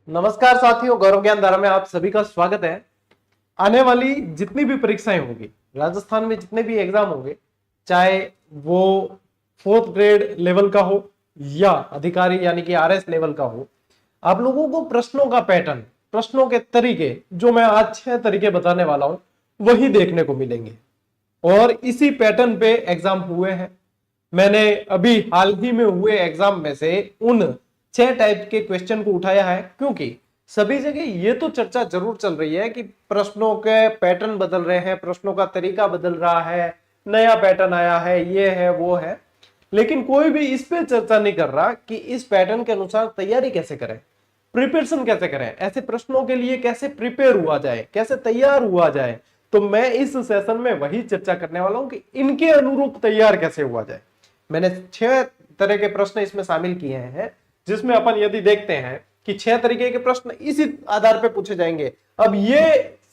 नमस्कार साथियों, गौरव ज्ञान धारा में आप सभी का स्वागत है। आने वाली जितनी भी परीक्षाएं होंगी, राजस्थान में जितने भी एग्जाम होंगे, चाहे वो 4th ग्रेड लेवल का हो या अधिकारी यानी कि आरएस लेवल का हो, आप लोगों को प्रश्नों का पैटर्न, प्रश्नों के तरीके जो मैं आज 6 तरीके बताने वाला हूं वही देखने को मिलेंगे और इसी पैटर्न पे एग्जाम हुए हैं। मैंने अभी हाल ही में हुए एग्जाम में से उन 6 टाइप के क्वेश्चन को उठाया है, क्योंकि सभी जगह ये तो चर्चा जरूर चल रही है कि प्रश्नों के पैटर्न बदल रहे हैं, प्रश्नों का तरीका बदल रहा है, नया पैटर्न आया है, ये है वो है, लेकिन कोई भी इस पे चर्चा नहीं कर रहा कि इस पैटर्न के अनुसार तैयारी कैसे करें, प्रिपरेशन कैसे करें, ऐसे प्रश्नों के लिए कैसे प्रिपेयर हुआ जाए, कैसे तैयार हुआ जाए। तो मैं इस सेशन में वही चर्चा करने वाला हूं कि इनके अनुरूप तैयार कैसे हुआ जाए। मैंने 6 तरह के प्रश्न इसमें शामिल किए हैं, जिसमें अपन यदि देखते हैं कि 6 तरीके के प्रश्न इसी आधार पे पूछे जाएंगे। अब ये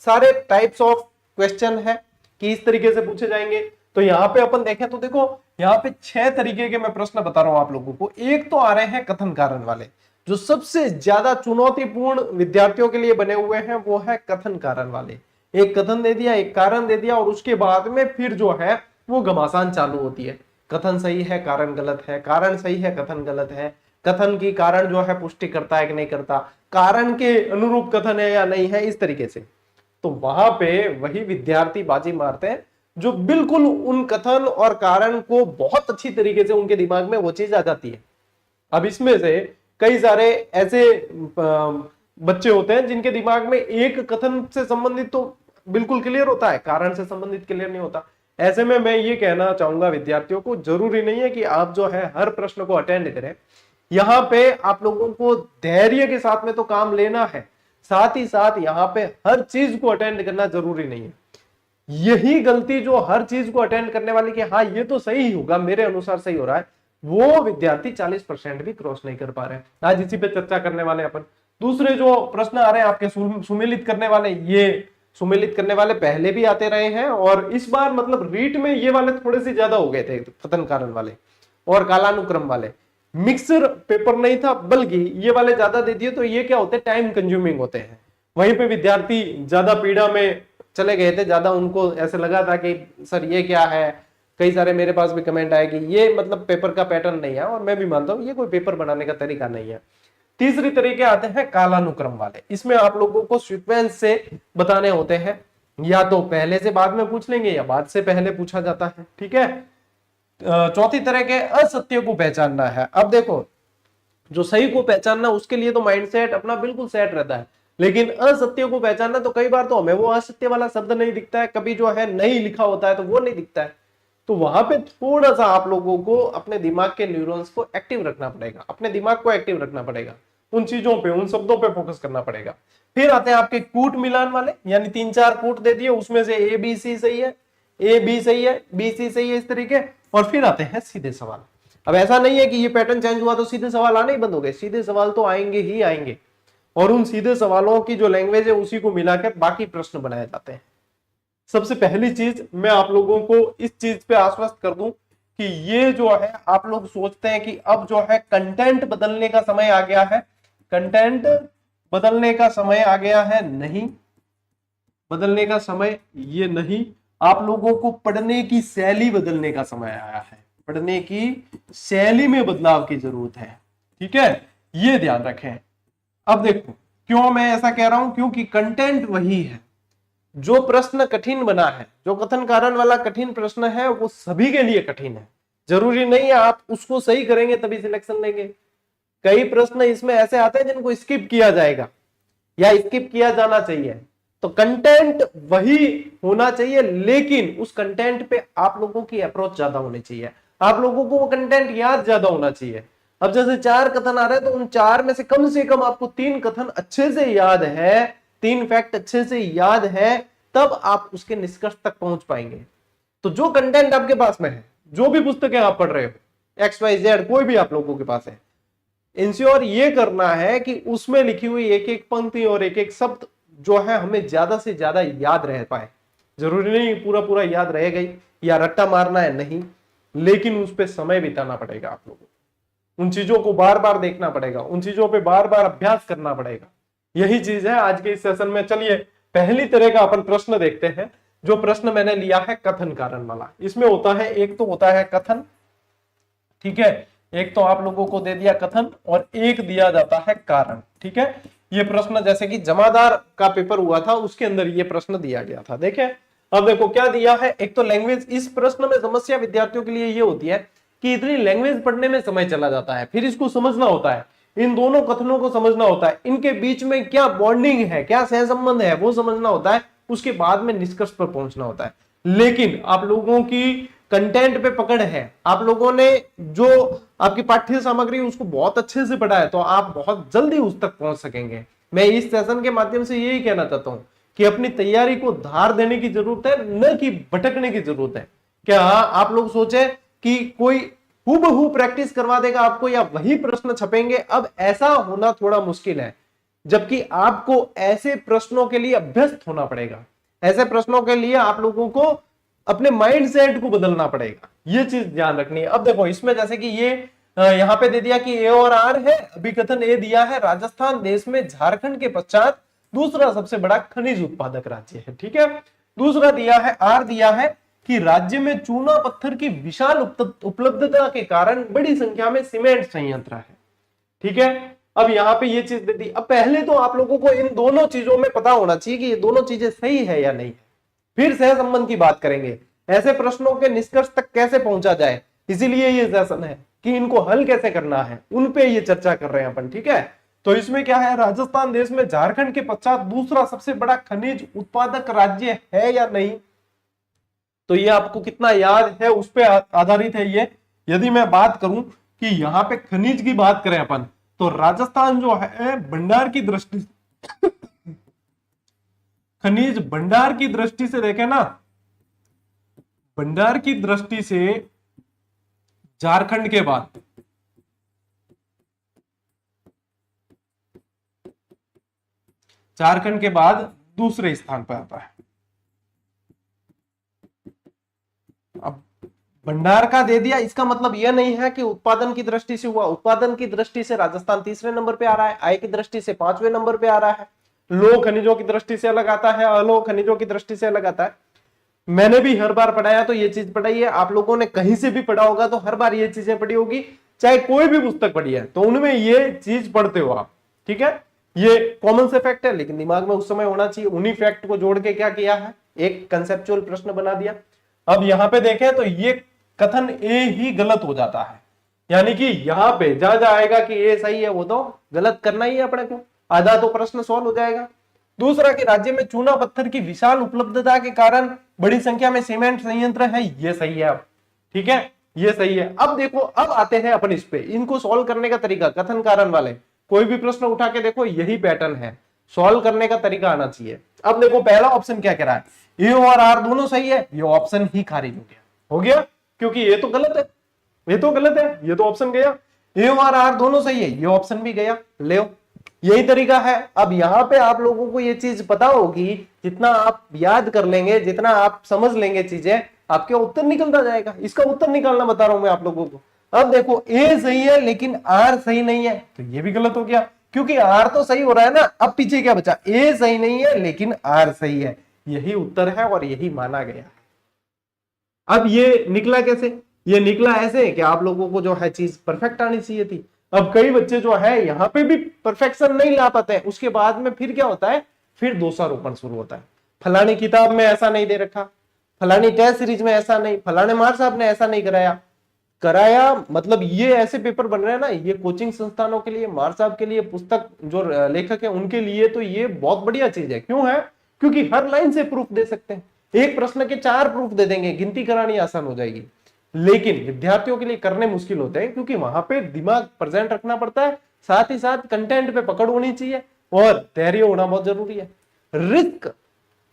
सारे टाइप्स ऑफ क्वेश्चन है कि इस तरीके से पूछे जाएंगे। तो यहाँ पे अपन देखें तो देखो, यहाँ पे 6 तरीके के मैं प्रश्न बता रहा हूं आप लोगों को। एक तो आ रहे हैं कथन कारण वाले, जो सबसे ज्यादा चुनौतीपूर्ण विद्यार्थियों के लिए बने हुए हैं, वो है कथन कारण वाले। एक कथन दे दिया, एक कारण दे दिया और उसके बाद में फिर जो है वो घमासान चालू होती है। कथन सही है, कारण गलत है, कारण सही है, कथन गलत है, कथन की कारण जो है पुष्टि करता है कि नहीं करता, कारण के अनुरूप कथन है या नहीं है, इस तरीके से। तो वहां पे वही विद्यार्थी बाजी मारते हैं जो बिल्कुल उन कथन और कारण को बहुत अच्छी तरीके से उनके दिमाग में वो चीज आ जाती है। अब इसमें से कई सारे ऐसे बच्चे होते हैं जिनके दिमाग में एक कथन से संबंधित तो बिल्कुल क्लियर होता है, कारण से संबंधित क्लियर नहीं होता। ऐसे में मैं ये कहना चाहूंगा विद्यार्थियों को, जरूरी नहीं है कि आप जो है हर प्रश्न को अटेंड करें। यहाँ पे आप लोगों को धैर्य के साथ में तो काम लेना है, साथ ही साथ यहाँ पे हर चीज को अटेंड करना जरूरी नहीं है। यही गलती जो हर चीज को अटेंड करने वाले की, हाँ ये तो सही होगा, मेरे अनुसार सही हो रहा है, वो विद्यार्थी 40% भी क्रॉस नहीं कर पा रहे हैं। आज इसी पे चर्चा करने वाले अपन। दूसरे जो प्रश्न आ रहे हैं आपके सुमेलित करने वाले, ये सुमेलित करने वाले पहले भी आते रहे हैं और इस बार मतलब रीट में ये वाले थोड़े से ज्यादा हो गए थे, कथन कारण वाले और कालानुक्रम वाले। मिक्सर पेपर नहीं था, बल्कि ये वाले ज्यादा दे दिए, तो ये क्या होते हैं, टाइम कंज्यूमिंग होते हैं। वहीं पे विद्यार्थी ज्यादा पीड़ा में चले गए थे, ज्यादा उनको ऐसे लगा था कि सर ये क्या है। कई सारे मेरे पास भी कमेंट आए कि ये मतलब पेपर का पैटर्न नहीं है, और मैं भी मानता हूं ये कोई पेपर बनाने का तरीका नहीं है। तीसरी तरीके आते हैं कालानुक्रम वाले। इसमें आप लोगों को सीक्वेंस से बताने होते हैं, या तो पहले से बाद में पूछ लेंगे या बाद से पहले पूछा जाता है, ठीक है। चौथी तरह के असत्य को पहचानना है। अब देखो, जो सही को पहचानना उसके लिए तो माइंडसेट अपना बिल्कुल सेट रहता है, लेकिन असत्य को पहचानना तो कई बार तो हमें वो असत्य वाला शब्द नहीं दिखता है, कभी जो है नहीं लिखा होता है तो वो नहीं दिखता है। तो वहां पे थोड़ा सा आप लोगों को अपने दिमाग के न्यूरॉन्स को एक्टिव रखना पड़ेगा, अपने दिमाग को एक्टिव रखना पड़ेगा, उन चीजों पे, उन शब्दों पे फोकस करना पड़ेगा। फिर आते हैं आपके कूट मिलान वाले, यानी 3-4 कूट दे दिए, उसमें से ए बी सी सही है, ए बी सही है, बी सी सही है, इस तरीके। और फिर आते हैं सीधे सवाल। अब ऐसा नहीं है कि ये पैटर्न चेंज हुआ तो सीधे सवाल आने ही बंद हो गए, सीधे सवाल तो आएंगे ही आएंगे, और उन सीधे सवालों की जो लैंग्वेज है उसी को मिलाकर बाकी प्रश्न बनाए जाते हैं। सबसे पहली चीज मैं आप लोगों को इस चीज पे आश्वस्त कर दूं कि ये जो है, आप लोग सोचते हैं कि अब जो है कंटेंट बदलने का समय आ गया है, कंटेंट बदलने का समय आ गया है, नहीं, बदलने का समय ये नहीं। आप लोगों को पढ़ने की शैली बदलने का समय आया है, पढ़ने की शैली में बदलाव की जरूरत है, ठीक है, ये ध्यान रखें। अब देखो क्यों मैं ऐसा कह रहा हूं, क्योंकि कंटेंट वही है। जो प्रश्न कठिन बना है, जो कथन कारण वाला कठिन प्रश्न है, वो सभी के लिए कठिन है। जरूरी नहीं है आप उसको सही करेंगे तभी सिलेक्शन लेंगे। कई प्रश्न इसमें ऐसे आते हैं जिनको स्किप किया जाएगा या स्किप किया जाना चाहिए। तो कंटेंट वही होना चाहिए, लेकिन उस कंटेंट पे आप लोगों की अप्रोच ज्यादा होनी चाहिए, आप लोगों को वो कंटेंट याद ज्यादा होना चाहिए। अब जैसे 4 कथन आ रहे हैं तो उन 4 में से कम आपको 3 कथन अच्छे से याद है, 3 फैक्ट अच्छे से याद है, तब आप उसके निष्कर्ष तक पहुंच पाएंगे। तो जो कंटेंट आपके पास में है, जो भी पुस्तकें आप पढ़ रहे हो, XYZ कोई भी आप लोगों के पास है, इंश्योर ये करना है कि उसमें लिखी हुई एक एक पंक्ति और एक एक शब्द जो है हमें ज्यादा से ज्यादा याद रह पाए। जरूरी नहीं पूरा पूरा याद रहेगा ही या रट्टा मारना है, नहीं, लेकिन उस पर समय बिताना पड़ेगा आप लोगों को, उन चीजों को बार बार देखना पड़ेगा, उन चीजों पे बार बार अभ्यास करना पड़ेगा, यही चीज है आज के इस सेशन में। चलिए पहली तरह का अपन प्रश्न देखते हैं। जो प्रश्न मैंने लिया है कथन कारण वाला, इसमें होता है, एक तो होता है कथन, ठीक है, एक तो आप लोगों को दे दिया कथन और एक दिया जाता है कारण, ठीक है। ये प्रश्न जैसे कि जमादार का पेपर हुआ था उसके अंदर ये प्रश्न दिया गया था। देखें अब देखो क्या दिया है। एक तो लैंग्वेज, इस प्रश्न में समस्या विद्यार्थियों के लिए ये होती है कि इतनी लैंग्वेज पढ़ने में समय चला जाता है, फिर इसको समझना होता है, इन दोनों कथनों को समझना होता है, इनके बीच में क्या बॉन्डिंग है, क्या सहसंबंध है वो समझना होता है, उसके बाद में निष्कर्ष पर पहुंचना होता है। लेकिन आप लोगों की कंटेंट पे पकड़ है, आप लोगों ने जो आपकी पाठ्य सामग्री उसको बहुत अच्छे से पढ़ा है, तो आप बहुत जल्दी उस तक पहुंच सकेंगे। मैं इस सेशन के माध्यम से यही कहना चाहता हूं कि अपनी तैयारी को धार देने की जरूरत है, न कि भटकने की जरूरत है। क्या आप लोग सोचे कि कोई हूबहू प्रैक्टिस करवा देगा आपको या वही प्रश्न छपेंगे? अब ऐसा होना थोड़ा मुश्किल है, जबकि आपको ऐसे प्रश्नों के लिए अभ्यस्त होना पड़ेगा। ऐसे प्रश्नों के लिए आप लोगों को अपने माइंड सेट को बदलना पड़ेगा, ये चीज ध्यान रखनी है। अब देखो इसमें जैसे कि ये यहाँ पे दे दिया कि ए और आर है, अभिकथन ए दिया है, राजस्थान देश में झारखंड के पश्चात दूसरा सबसे बड़ा खनिज उत्पादक राज्य है, ठीक है। दूसरा दिया है, आर दिया है कि राज्य में चूना पत्थर की विशाल उपलब्धता के कारण बड़ी संख्या में सीमेंट संयंत्र है, ठीक है। अब यहाँ पे ये चीज दे दी। अब पहले तो आप लोगों को इन दोनों चीजों में पता होना चाहिए कि ये दोनों चीजें सही है या नहीं है, फिर सहसंबंध की बात करेंगे, ऐसे प्रश्नों के निष्कर्ष तक कैसे पहुंचा जाए। इसीलिए ये सेशन है कि इनको हल कैसे करना है, उन पे ये चर्चा कर रहे हैं अपन, ठीक है। तो इसमें क्या है, राजस्थान देश में झारखंड के पश्चात दूसरा सबसे बड़ा खनिज उत्पादक राज्य है या नहीं, तो ये आपको कितना याद है उस पर आधारित है ये। यदि मैं बात करूं कि यहाँ पे खनिज की बात करें अपन, तो राजस्थान जो है भंडार की दृष्टि खनिज भंडार की दृष्टि से देखें ना, भंडार की दृष्टि से झारखंड के बाद दूसरे स्थान पर आता है। अब भंडार का दे दिया, इसका मतलब यह नहीं है कि उत्पादन की दृष्टि से हुआ। उत्पादन की दृष्टि से राजस्थान तीसरे नंबर पे आ रहा है, आय की दृष्टि से 5वें नंबर पे आ रहा है, लोह खनिजों की दृष्टि से अलग आता है, अलोह खनिजों की दृष्टि से अलग आता है। मैंने भी हर बार पढ़ाया तो ये चीज पढ़ाई है, आप लोगों ने कहीं से भी पढ़ा होगा तो हर बार ये चीजें पढ़ी होगी, चाहे कोई भी पुस्तक पढ़ी है तो उनमें ये चीज पढ़ते हो आप, ठीक है। ये कॉमन से फैक्ट है, लेकिन दिमाग में उस समय होना चाहिए। उन्हीं फैक्ट को जोड़ के क्या किया है, एक कंसेप्चुअल प्रश्न बना दिया। अब यहां पे देखें तो ये कथन ए ही गलत हो जाता है, यानी कि यहां पे जहां आएगा कि ए सही है वो तो गलत करना ही है अपने को, आधा तो प्रश्न सॉल्व हो जाएगा। दूसरा कि राज्य में चूना पत्थर की विशाल उपलब्धता के कारण बड़ी संख्या में सीमेंट संयंत्र है, ये सही है। अब ठीक है, ये सही है। अब देखो, अब आते हैं अपन इस पे, इनको सॉल्व करने का तरीका। कथन कारण वाले कोई भी प्रश्न उठा के देखो, यही पैटर्न है, सॉल्व करने का तरीका आना चाहिए। अब देखो पहला ऑप्शन क्या कह रहा है, ए और आर दोनों सही है, ये ऑप्शन ही खारिज हो गया, क्योंकि ये तो गलत है, ये तो गलत है, ये तो ऑप्शन गया। ए और आर दोनों सही है, ये ऑप्शन भी गया, ले यही तरीका है। अब यहां पे आप लोगों को ये चीज पता होगी, जितना आप याद कर लेंगे, जितना आप समझ लेंगे चीजें, आपके उत्तर निकलता जाएगा। इसका उत्तर निकालना बता रहा हूं मैं आप लोगों को। अब देखो ए सही है लेकिन आर सही नहीं है, तो ये भी गलत हो गया, क्योंकि आर तो सही हो रहा है ना। अब पीछे क्या बचा, ए सही नहीं है लेकिन आर सही है, यही उत्तर है और यही माना गया। अब ये निकला कैसे, ये निकला ऐसे कि आप लोगों को जो है चीज परफेक्ट आनी चाहिए थी। अब कई बच्चे जो है यहाँ पे भी परफेक्शन नहीं ला पाते हैं, उसके बाद में फिर क्या होता है, फिर दोषारोपण शुरू होता है। फलानी किताब में ऐसा नहीं दे रखा, फलानी टेस्ट सीरीज में ऐसा नहीं, फलाने मार साहब ने ऐसा नहीं कराया, मतलब ये ऐसे पेपर बन रहे हैं ना, ये कोचिंग संस्थानों के लिए, मार साहब के लिए, पुस्तक जो लेखक है उनके लिए तो ये बहुत बढ़िया चीज है। क्यों है, क्योंकि हर लाइन से प्रूफ दे सकते हैं, एक प्रश्न के 4 प्रूफ दे देंगे, गिनती करानी आसान हो जाएगी। लेकिन विद्यार्थियों के लिए करने मुश्किल होते हैं, क्योंकि वहां पे दिमाग प्रेजेंट रखना पड़ता है, साथ ही साथ कंटेंट पे पकड़ होनी चाहिए और धैर्य होना बहुत जरूरी है। रिस्क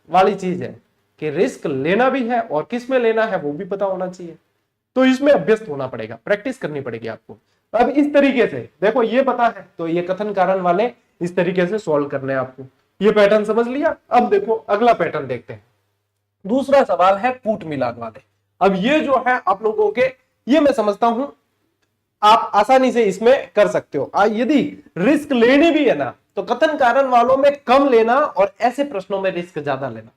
वाली चीज है कि रिस्क लेना भी है और किस में लेना है वो भी पता होना चाहिए, तो इसमें अभ्यस्त होना पड़ेगा, प्रैक्टिस करनी पड़ेगी आपको। अब इस तरीके से देखो, ये पता है तो ये कथन कारण वाले इस तरीके से सॉल्व करने हैं आपको, ये पैटर्न समझ लिया। अब देखो अगला पैटर्न देखते हैं। दूसरा सवाल है कूट मिलान वाले। अब ये जो है आप लोगों के, ये मैं समझता हूं आप आसानी से इसमें कर सकते हो। यदि रिस्क लेनी भी है ना, तो कथन कारण वालों में कम लेना और ऐसे प्रश्नों में रिस्क ज्यादा लेना।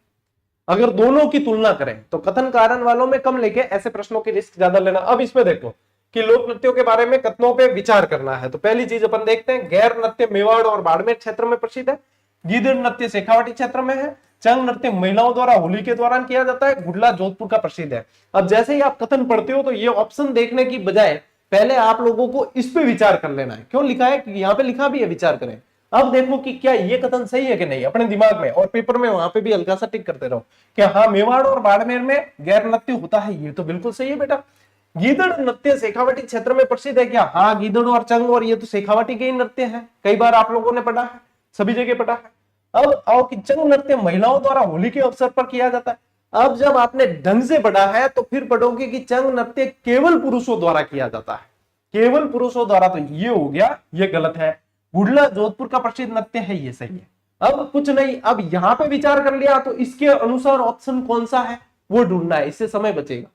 अगर दोनों की तुलना करें तो कथन कारण वालों में कम लेके ऐसे प्रश्नों की रिस्क ज्यादा लेना। अब इसमें देखो कि लोक नृत्यों के बारे में कथनों पे विचार करना है, तो पहली चीज अपन देखते हैं, गैर नृत्य मेवाड़ और बाड़मेर क्षेत्र में प्रसिद्ध है, गीदड़ नृत्य शेखावाटी क्षेत्र में है, चंग नृत्य महिलाओं द्वारा होली के दौरान किया जाता है, गुडला जोधपुर का प्रसिद्ध है। अब जैसे ही आप कथन पढ़ते हो तो ये ऑप्शन देखने की बजाय पहले आप लोगों को इस पे विचार कर लेना है। क्यों लिखा है, कि यहाँ पे लिखा भी है विचार करें। अब देखो कि क्या ये कथन सही है कि नहीं अपने दिमाग में, और पेपर में वहां पे भी हल्का सा टिक करते रहो कि हाँ मेवाड़ और बाड़मेर में गैर नृत्य होता है, ये तो बिल्कुल सही है बेटा। गीदड़ नृत्य शेखावाटी क्षेत्र में प्रसिद्ध है क्या, हाँ गीदड़ और चंग और ये तो शेखावाटी के ही नृत्य है, कई बार आप लोगों ने पढ़ा है, सभी जगह पढ़ा है। अब आओ कि चंग नृत्य महिलाओं द्वारा होली के अवसर पर किया जाता है। अब जब आपने ढंग से पढ़ा है तो फिर पढ़ोगे कि चंग नृत्य केवल पुरुषों द्वारा किया जाता है, केवल पुरुषों द्वारा, तो ये हो गया, ये गलत है। गुडला जोधपुर का प्रसिद्ध नृत्य है, ये सही है। अब कुछ नहीं, अब यहां पे विचार कर लिया तो इसके अनुसार ऑप्शन कौन सा है वो ढूंढना है, इससे समय बचेगा।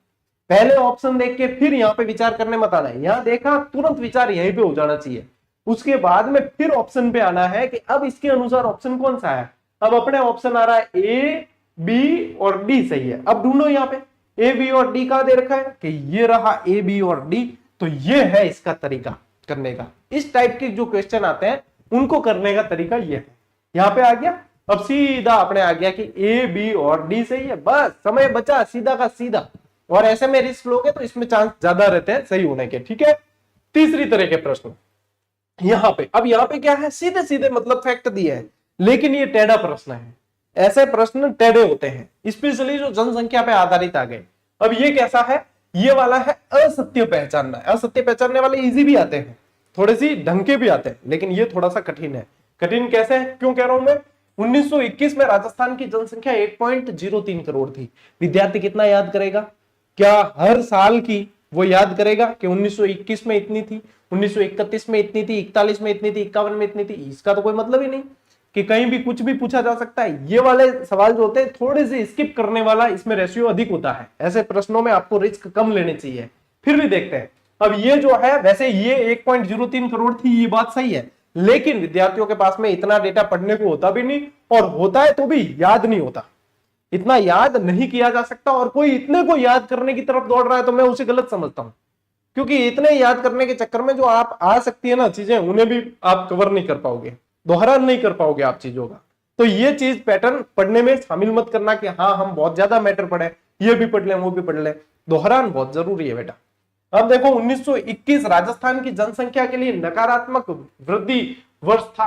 पहले ऑप्शन देख के फिर यहाँ पे विचार करने मत आना है, यहाँ देखा तुरंत विचार यहीं पे हो जाना चाहिए, उसके बाद में फिर ऑप्शन पे आना है कि अब इसके अनुसार ऑप्शन कौन सा है। अब अपने ऑप्शन आ रहा है ए बी और डी सही है। अब ढूंढो यहाँ पे ए बी और डी का दे रखा है कि ये रहा ए बी और डी, तो ये है इसका तरीका करने का। इस टाइप के जो क्वेश्चन आते हैं उनको करने का तरीका ये है। यहाँ पे आ गया, अब सीधा अपने आ गया कि ए बी और डी सही है, बस समय बचा सीधा का सीधा। और ऐसे में रिस्क लोगे तो इसमें चांस ज्यादा रहते हैं सही होने के, ठीक है। तीसरी तरह के प्रश्न यहाँ पे, अब यहाँ पे क्या है, सीधे सीधे मतलब फैक्ट दिया है, लेकिन ये टेढ़ा प्रश्न है। ऐसे प्रश्न टेढ़े होते हैं, स्पेशली जो जनसंख्या पे आधारित आ गए। अब ये कैसा है, ये वाला है असत्य पहचानना। असत्य पहचानने वाले इजी भी आते हैं, थोड़े सी ढंग के भी आते हैं, लेकिन ये थोड़ा सा कठिन है। कठिन कैसे है, क्यों कह रहा हूं मैं, 1921 में राजस्थान की जनसंख्या 1.03 करोड़ थी। विद्यार्थी कितना याद करेगा, क्या हर साल की वो याद करेगा कि 1921 में इतनी थी, 1931 में इतनी थी, 41 में इतनी थी, 51 में इतनी थी? इसका तो कोई मतलब ही नहीं कि कहीं भी कुछ भी पूछा जा सकता है। ये वाले सवाल जो होते हैं थोड़े से स्किप करने वाला, इसमें रेशियो अधिक होता है। ऐसे प्रश्नों में आपको रिस्क कम लेने चाहिए। फिर भी देखते हैं, अब ये जो है, वैसे ये 1.03 करोड़ थी, ये बात सही है, लेकिन विद्यार्थियों के पास में इतना डेटा पढ़ने को होता भी नहीं, और होता है तो भी याद नहीं होता, इतना याद नहीं किया जा सकता। और कोई इतने को याद करने की तरफ दौड़ रहा है तो मैं उसे गलत समझता हूं, क्योंकि इतने याद करने के चक्कर में जो आप आ सकती है ना चीजें, उन्हें भी आप कवर नहीं कर पाओगे, दोहरान नहीं कर पाओगे आप चीजों का। तो ये चीज पैटर्न पढ़ने में शामिल मत करना कि हाँ हम बहुत ज्यादा मैटर पढ़े, ये भी पढ़ लें वो भी पढ़ लें। दोहरान बहुत जरूरी है बेटा। अब देखो 1921 राजस्थान की जनसंख्या के लिए नकारात्मक वृद्धि वर्ष था,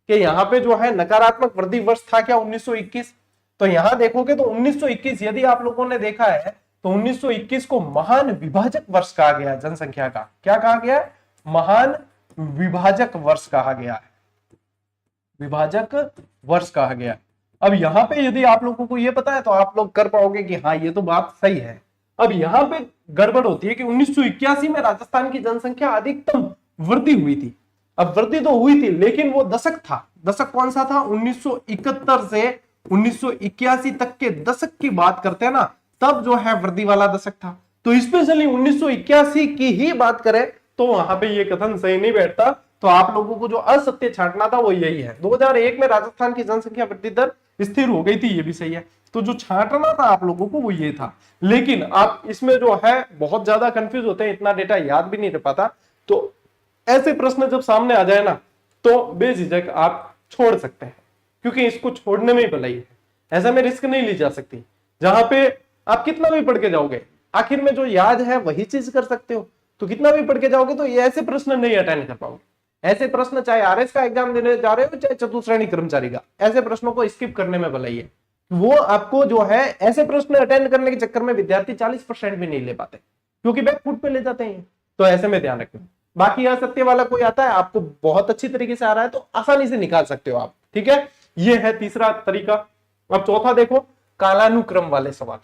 कि यहाँ पे जो है नकारात्मक वृद्धि वर्ष था क्या 1921? तो यहां देखोगे तो 1921, यदि आप लोगों ने देखा है तो 1921 को महान विभाजक वर्ष कहा गया है जनसंख्या का। क्या कहा गया है? महान विभाजक वर्ष कहा गया है, विभाजक वर्ष कहा गया। अब यहाँ पे यदि आप लोगों को ये पता है तो आप लोग कर पाओगे कि हाँ ये तो बात सही है। अब यहाँ पे गड़बड़ होती है कि 1981 में राजस्थान की जनसंख्या अधिकतम वृद्धि हुई थी। अब वृद्धि तो हुई थी, लेकिन वो दशक था, दशक कौन सा था? 1971 से 1981 तक के दशक की बात करते हैं ना, तब जो है वृद्धि वाला दशक था। तो स्पेशली 1981 की ही बात करें तो वहां पे ये कथन सही नहीं बैठता। तो आप लोगों को जो असत्य छांटना था वो यही है। 2001 में राजस्थान की जनसंख्या वृद्धि दर स्थिर हो गई थी, ये भी सही है। तो जो छांटना था आप लोगों को वो ये था, लेकिन आप इसमें जो है बहुत ज्यादा कंफ्यूज होते हैं, इतना डेटा याद भी नहीं रह पाता। तो ऐसे प्रश्न जब सामने आ जाए ना तो बेझिझक आप छोड़ सकते हैं, क्योंकि इसको छोड़ने में ही भलाई है। ऐसा में रिस्क नहीं ली जा सकती, जहां पे आप कितना भी पढ़ के जाओगे आखिर में जो याद है वही चीज कर सकते हो। तो कितना भी पढ़ के जाओगे तो ये ऐसे प्रश्न नहीं अटेंड कर पाओगे। ऐसे प्रश्न चाहे आरएस का एग्जाम देने जा रहे हो चाहे चतुश्रेणी कर्मचारी का, ऐसे प्रश्नों को स्किप करने में भलाई है। वो आपको जो है ऐसे प्रश्न अटेंड करने के चक्कर में विद्यार्थी 40% भी नहीं ले पाते, क्योंकि बैक फुट पे ले जाते हैं। तो ऐसे में ध्यान रखना। बाकी असत्य वाला कोई आता है आपको बहुत अच्छी तरीके से आ रहा है तो आसानी से निकाल सकते हो आप, ठीक है। ये है तीसरा तरीका। अब चौथा देखो, कालानुक्रम वाले सवाल।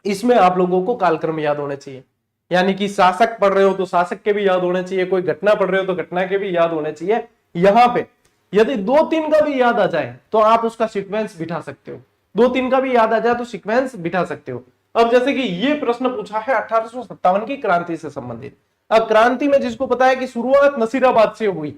इसमें आप लोगों को कालक्रम याद होने चाहिए, यानी कि शासक पढ़ रहे हो तो शासक के भी याद होने चाहिए, कोई घटना पढ़ रहे हो तो घटना के भी याद होने चाहिए। यहां पे यदि 2-3 का भी याद आ जाए तो आप उसका सीक्वेंस बिठा सकते हो, 2-3 का भी याद आ जाए तो सीक्वेंस बिठा सकते हो। अब जैसे कि ये प्रश्न पूछा है 1857 की क्रांति से संबंधित। अब क्रांति में जिसको पता है कि शुरुआत नसीराबाद से हुई,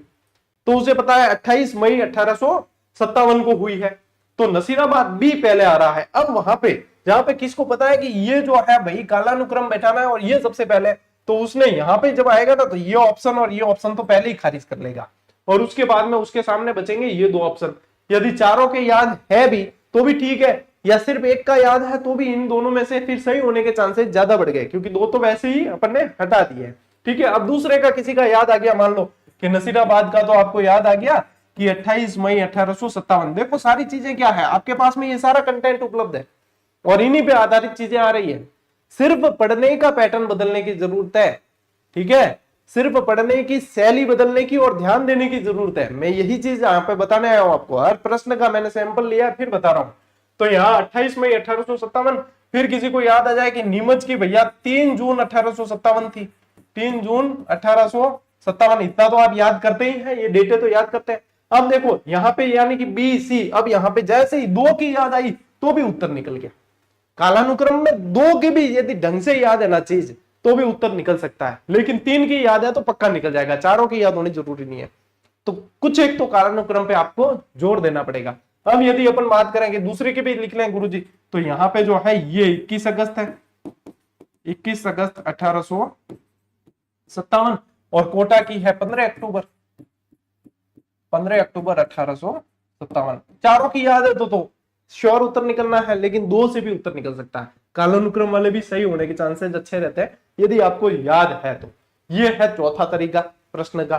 तो उसे पता है 28 मई 1857 को हुई है, तो नसीराबाद बी पहले आ रहा है। अब वहां पे जहां पे किसको पता है कि ये जो है भाई कालानुक्रम बैठाना है और ये सबसे पहले, तो उसने यहां पे जब आएगा ना तो ये ऑप्शन और ये ऑप्शन तो पहले ही खारिज कर लेगा, और उसके बाद में उसके सामने बचेंगे ये दो ऑप्शन। यदि चारों के याद है भी तो भी ठीक है, या सिर्फ एक का याद है तो भी इन दोनों में से फिर सही होने के चांसेस ज्यादा बढ़ गए, क्योंकि दो तो वैसे ही अपन ने हटा दिए। ठीक है, अब दूसरे का किसी का याद आ गया, मान लो कि नसीराबाद का तो आपको याद आ गया कि 28 मई 1857। देखो सारी चीजें क्या है आपके पास में, ये सारा कंटेंट उपलब्ध है और इन्हीं पे आधारित चीजें आ रही है। सिर्फ पढ़ने का पैटर्न बदलने की जरूरत है। ठीक है, सिर्फ पढ़ने की शैली बदलने की और ध्यान देने की जरूरत है। मैं यही चीज यहाँ पे बताने आया हूं आपको, हर प्रश्न का मैंने सैंपल लिया फिर बता रहा हूं। तो यहाँ 28 मई 1857, फिर किसी को याद आ जाए कि नीमच की भैया 3 जून 1857 थी, 3 जून 1857, इतना तो आप याद करते ही हैं, ये डेटे तो याद करते हैं। अब देखो यहाँ पे यानी कि बी सी, अब यहाँ पे जैसे ही दो की याद आई तो भी उत्तर निकल गया। कालानुक्रम में दो की भी यदि ढंग से याद है ना चीज तो भी उत्तर निकल सकता है, लेकिन 3 की याद है तो पक्का निकल जाएगा, चारों की याद होनी जरूरी नहीं है। तो कुछ एक तो कालानुक्रम पे आपको जोर देना पड़ेगा। अब यदि अपन बात करेंगे दूसरे के भी लिख लें गुरुजी, तो यहाँ पे जो है ये 21 अगस्त है, 21 अगस्त 1857, और कोटा की है 15 अक्टूबर, 15 अक्टूबर 1857। चारों की याद है तो श्योर उत्तर निकलना है, लेकिन दो से भी उत्तर निकल सकता है। कालानुक्रम वाले भी सही होने के चांसेस अच्छे रहते हैं यदि आपको याद है तो। ये है चौथा तरीका प्रश्न का।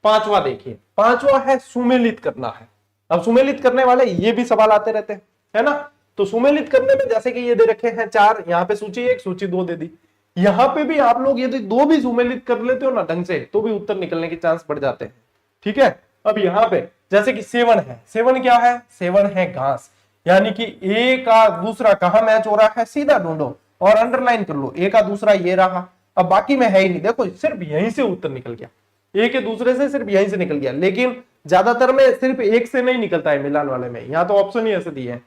पांचवा देखिए, पांचवा है सुमेलित करना है। अब सुमेलित करने वाले ये भी सवाल आते रहते हैं, है ना। तो सुमेलित करने में जैसे कि ये दे रखे हैं 4, यहाँ पे सूची 1 सूची 2 दे दी, यहाँ पे भी आप लोग यदि 2 भी सुमेलित कर लेते हो ना ढंग से तो भी उत्तर निकलने के चांस बढ़ जाते हैं। ठीक है, अब यहाँ पे जैसे कि 7 है, 7 क्या है, 7 है घास, यानी कि ए का दूसरा कहां मैच हो रहा है, सीधा ढूंढो और अंडरलाइन कर लो, ए का दूसरा ये रहा, अब बाकी में है ही नहीं, देखो सिर्फ यहीं से उत्तर निकल गया, ए के दूसरे से सिर्फ यहीं से निकल गया। लेकिन ज्यादातर में सिर्फ एक से नहीं निकलता है मिलान वाले में, यहाँ तो ऑप्शन ही ऐसे दिए हैं।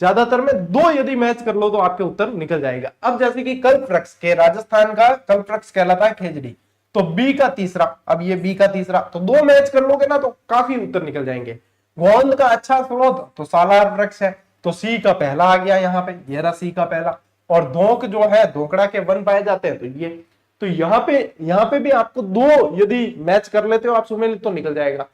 ज्यादातर में 2 यदि मैच कर लो तो आपके उत्तर निकल जाएगा। अब जैसे कि कल्पवृक्ष के, राजस्थान का कल्पवृक्ष कहलाता है खेजड़ी, तो बी का तीसरा, अब ये बी का तीसरा, तो 2 मैच कर लोगे ना तो काफी उत्तर निकल जाएंगे। गोंद का अच्छा स्रोत तो सालार वृक्ष है, तो सी का पहला आ गया यहाँ पे, ये रहा सी का पहला। और धोक जो है, धोकड़ा के वन पाए जाते हैं, तो ये, तो यहाँ पे भी आपको 2 यदि मैच कर लेते हो आप सुमेलित तो निकल जाएगा।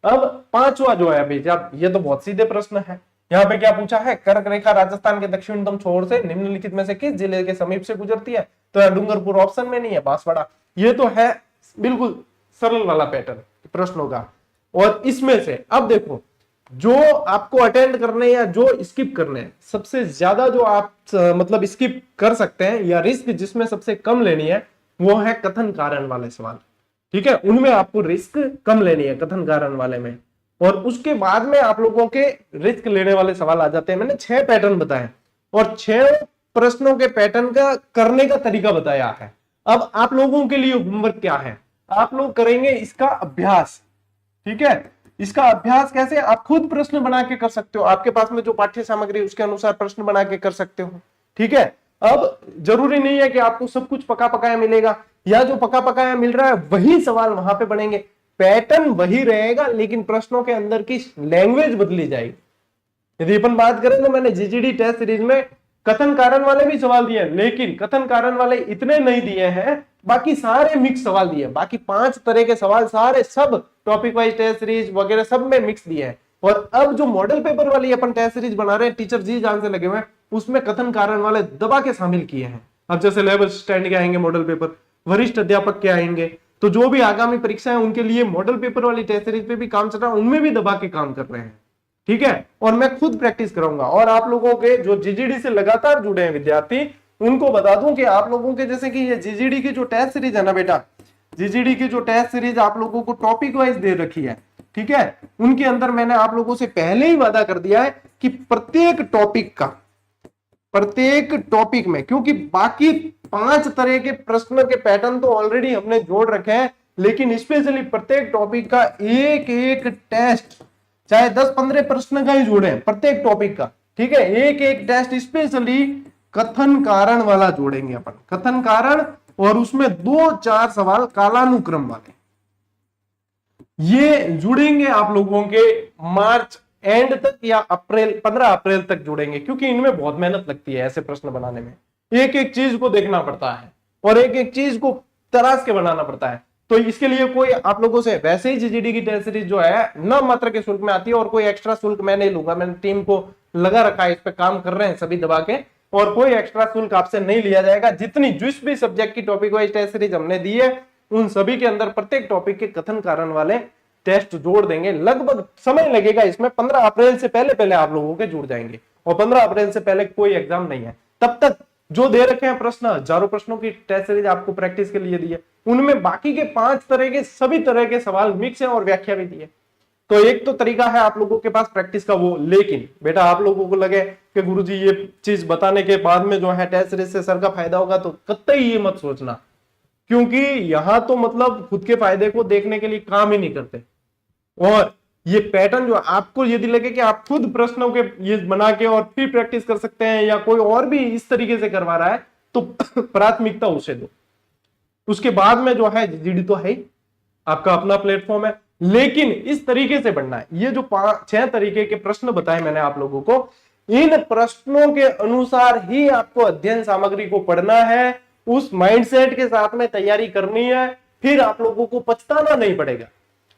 अब पांचवा जो है अभी, जब ये तो बहुत सीधे प्रश्न है, यहाँ पे क्या पूछा है, कर्क रेखा राजस्थान के दक्षिणतम छोर से निम्नलिखित में से किस जिले के समीप से गुजरती है, तो यहाँ डूंगरपुर ऑप्शन में नहीं है, बांसवाड़ा। ये तो है बिल्कुल सरल वाला पैटर्न प्रश्नों का। और इसमें से अब देखो जो आपको अटेंड करने या जो स्किप करने, सबसे ज्यादा जो आप मतलब स्किप कर सकते हैं या रिस्क जिसमें सबसे कम लेनी है वो है कथन कारण वाले सवाल। ठीक है, उनमें आपको रिस्क कम लेनी है कथन कारण वाले में, और उसके बाद में आप लोगों के रिस्क लेने वाले सवाल आ जाते हैं। मैंने 6 पैटर्न बताए और 6 प्रश्नों के पैटर्न का करने का तरीका बताया है। अब आप लोगों के लिए होमवर्क क्या है, आप लोग करेंगे इसका अभ्यास। ठीक है, इसका अभ्यास कैसे, आप खुद प्रश्न बना के कर सकते हो, आपके पास में जो पाठ्य सामग्री उसके अनुसार प्रश्न बना के कर सकते हो। ठीक है, अब जरूरी नहीं है कि आपको सब कुछ पका पकाया मिलेगा, या जो पका पकाया मिल रहा है वही सवाल वहां पे बनेंगे, पैटर्न वही रहेगा, लेकिन प्रश्नों के अंदर की लैंग्वेज बदली जाएगी। यदि अपन बात करें तो मैंने जीजीडी टेस्ट सीरीज में कथन कारण वाले भी सवाल दिए, लेकिन कथन कारण वाले इतने नहीं दिए हैं, बाकी सारे मिक्स सवाल दिए, बाकी 5 तरह के सवाल सारे सब टॉपिक वाइज टेस्ट सीरीज वगैरह सब में मिक्स दिए हैं। और अब जो मॉडल पेपर वाली अपन टेस्ट सीरीज बना रहे हैं, टीचर जी जान से लगे हुए हैं, उसमें कथन कारण वाले दबा के शामिल किए हैं। अब जैसे लेवल स्टैंड के आएंगे मॉडल पेपर, वरिष्ठ अध्यापक के आएंगे, तो जो भी आगामी परीक्षाएं उनके लिए मॉडल पेपर वाली टेस्ट सीरीज पे भी काम चल रहा है, उनमें भी दबा के काम कर रहे हैं। ठीक है, और मैं खुद प्रैक्टिस कराऊंगा, और आप लोगों के जो जीजीडी से लगातार जुड़े हैं विद्यार्थी उनको बता दूं कि आप लोगों के जैसे कि ये जीजीडी की जो टेस्ट सीरीज है ना बेटा, जीजीडी की जो टेस्ट सीरीज आप लोगों को टॉपिक वाइज दे रखी है, ठीक है, उनके अंदर मैंने आप लोगों से पहले ही वादा कर दिया है कि प्रत्येक टॉपिक में, क्योंकि बाकी 5 तरह के प्रश्न के पैटर्न तो ऑलरेडी हमने जोड़ रखे हैं, लेकिन स्पेशली प्रत्येक टॉपिक का एक एक टेस्ट, चाहे 10-15 प्रश्न का ही जोड़े प्रत्येक टॉपिक का। ठीक है, एक एक टेस्ट स्पेशली कथन कारण वाला जोड़ेंगे अपन, कथन कारण, और उसमें 2-4 सवाल कालानुक्रम वाले। ये जुड़ेंगे आप लोगों के मार्च एंड तक या अप्रैल 15 अप्रैल तक जुड़ेंगे, क्योंकि इनमें बहुत मेहनत लगती है ऐसे प्रश्न बनाने में। एक एक चीज को देखना पड़ता है और एक एक चीज को तराश के बनाना पड़ता है। तो इसके लिए कोई आप लोगों से वैसे ही जीजीडी की टेस्ट सीरीज जो है न मात्र के शुल्क में आती है, और कोई एक्स्ट्रा शुल्क मैं नहीं लूंगा। मैंने टीम को लगा रखा है, इस पे काम कर रहे हैं सभी दबा के, और कोई एक्स्ट्रा शुल्क आपसे नहीं लिया जाएगा। जितनी जिस भी सब्जेक्ट की टॉपिक वाइज टेस्ट सीरीज हमने दी है, उन सभी के अंदर प्रत्येक टॉपिक के कथन कारण वाले टेस्ट जोड़ देंगे। लगभग समय लगेगा इसमें, 15 अप्रैल से पहले पहले आप लोगों के जुड़ जाएंगे, और 15 अप्रैल से पहले कोई एग्जाम नहीं है। तब तक जो दे रखे हैं प्रश्न, हजारों प्रश्नों की टेस्ट सीरीज आपको प्रैक्टिस के लिए दी है, उनमें बाकी के 5 तरह के सभी तरह के सवाल मिक्स है और व्याख्या भी दी है। तो एक तो तरीका है आप लोगों के पास प्रैक्टिस का वो। लेकिन बेटा आप लोगों को लगे कि गुरुजी ये चीज बताने के बाद में जो है टेस्ट सीरीज से सर का फायदा होगा, तो कतई ये मत सोचना, क्योंकि यहां तो मतलब खुद के फायदे को देखने के लिए काम ही नहीं करते। और ये पैटर्न जो आपको यदि लगे कि आप खुद प्रश्नों के ये बना के और फिर प्रैक्टिस कर सकते हैं, या कोई और भी इस तरीके से करवा रहा है, तो प्राथमिकता उसे दो। उसके बाद में जो है जीडी तो है ही, आपका अपना प्लेटफॉर्म है, लेकिन इस तरीके से बढ़ना है। ये जो 5-6 तरीके के प्रश्न बताए मैंने आप लोगों को, इन प्रश्नों के अनुसार ही आपको अध्ययन सामग्री को पढ़ना है, उस माइंडसेट के साथ में तैयारी करनी है। फिर आप लोगों को पछताना नहीं पड़ेगा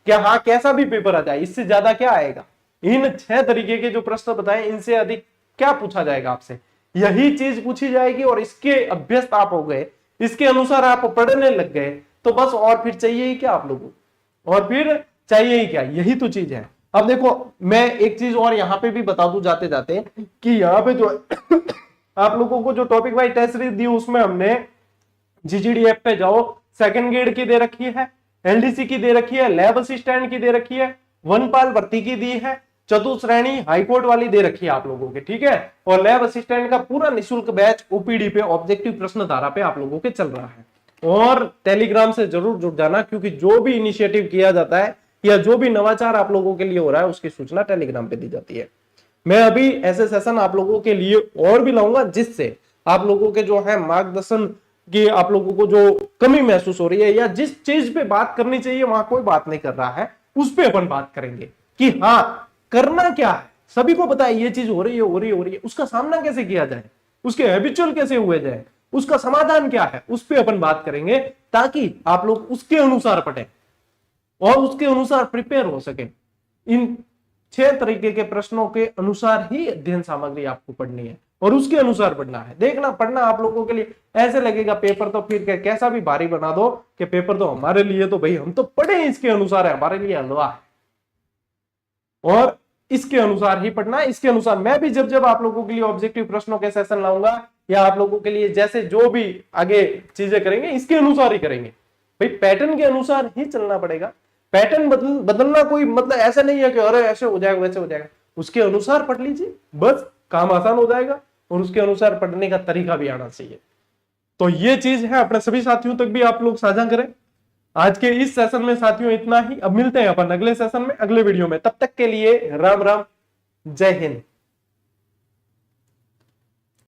कि हाँ कैसा भी पेपर आ जाए, इससे ज्यादा क्या आएगा। इन 6 तरीके के जो प्रश्न बताए, इनसे अधिक क्या पूछा जाएगा आपसे, यही चीज पूछी जाएगी। और इसके अभ्यस्त आप हो गए, इसके अनुसार आप पढ़ने लग गए, तो बस और फिर चाहिए ही क्या आप लोगों, और फिर चाहिए ही क्या, यही तो चीज है। अब देखो मैं एक चीज और यहां पे भी बता दूं जाते जाते, कि यहां पे जो आप लोगों को जो टॉपिक वाइज टेस्ट सीरीज दी, उसमें हमने जीजीडी ऐप पे जाओ, सेकंड ग्रेड की दे रखी है, एलडीसी की दे रखी है, लैब असिस्टेंट की दे रखी है, वनपाल भर्ती की दी है, चतुश्रेणी हाईकोर्ट वाली दे रखी है आप लोगों के, ठीक है। और लैब असिस्टेंट का पूरा निःशुल्क बैच ओपीडी पे, ऑब्जेक्टिव प्रश्न धारा पे आप लोगों के चल रहा है। और टेलीग्राम से जरूर जुड़ जाना, क्योंकि जो भी इनिशिएटिव किया जाता है या जो भी नवाचार आप लोगों के लिए हो रहा है, उसकी सूचना टेलीग्राम पे दी जाती है। मैं अभी ऐसे सेशन आप लोगों के लिए और भी लाऊंगा, जिससे आप लोगों के जो है मार्गदर्शन की आप लोगों को जो कमी महसूस हो रही है, या जिस चीज पे बात करनी चाहिए वहां कोई बात नहीं कर रहा है, उस पे अपन बात करेंगे कि हाँ करना क्या है। सभी को पता है ये चीज हो रही है, हो रही है, हो रही है, उसका सामना कैसे किया जाए, उसके हैबिचुअल कैसे हुए जाए, उसका समाधान क्या है, उस पे अपन बात करेंगे, ताकि आप लोग उसके अनुसार पढ़ें और उसके अनुसार प्रिपेयर हो सके। इन 6 तरीके के प्रश्नों के अनुसार ही अध्ययन सामग्री आपको पढ़नी है, और उसके अनुसार पढ़ना है। देखना पढ़ना आप लोगों के लिए ऐसे लगेगा पेपर तो फिर कैसा भी भारी बना दो कि पेपर तो हमारे लिए, तो भाई हम तो पढ़े इसके अनुसार है, हमारे लिए हलवा है, और इसके अनुसार ही पढ़ना है। इसके अनुसार मैं भी जब जब आप लोगों के लिए ऑब्जेक्टिव प्रश्नों के सेशन लाऊंगा, या आप लोगों के लिए जैसे जो भी आगे चीजें करेंगे, इसके अनुसार ही करेंगे। भाई पैटर्न के अनुसार ही चलना पड़ेगा। पैटर्न बदलना कोई मतलब ऐसा नहीं है कि अरे ऐसे हो जाएगा वैसे हो जाएगा, उसके अनुसार पढ़ लीजिए, बस काम आसान हो जाएगा। और उसके अनुसार पढ़ने का तरीका भी आना चाहिए। तो ये चीज है, अपने सभी साथियों तक भी आप लोग साझा करें। आज के इस सेशन में साथियों इतना ही। अब मिलते हैं अपन अगले सेशन में, अगले वीडियो में। तब तक के लिए राम राम, जय हिंद।